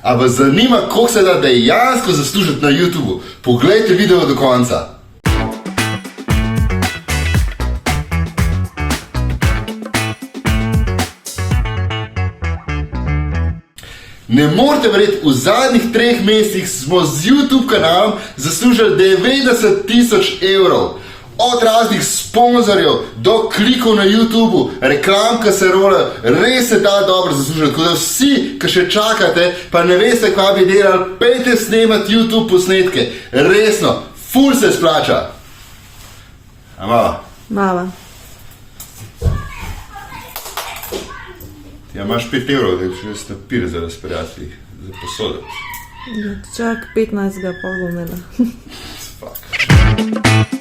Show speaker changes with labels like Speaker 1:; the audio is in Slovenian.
Speaker 1: A vas zanima, koliko se da dejansko zaslužiti na YouTubu? Poglejte video do konca. Ne morete verjeti, v zadnjih 3 mesecih smo z YouTube kanalom zaslužili 90.000 evrov. Od raznih sponzorjev do klikov na YouTubu, reklam, ki se rola, res se da dobro zaslužiti. Tako da vsi, ki še čakate, pa ne veste, kaj bi delali, pejte snemati YouTube posnetke. Resno, ful se splača. A mala?
Speaker 2: Mala.
Speaker 1: Ja, imaš 5 evrov, da je še papir za razprijati, za posoditi.
Speaker 2: Čak 15 ga pa bom imela.
Speaker 1: Fuck.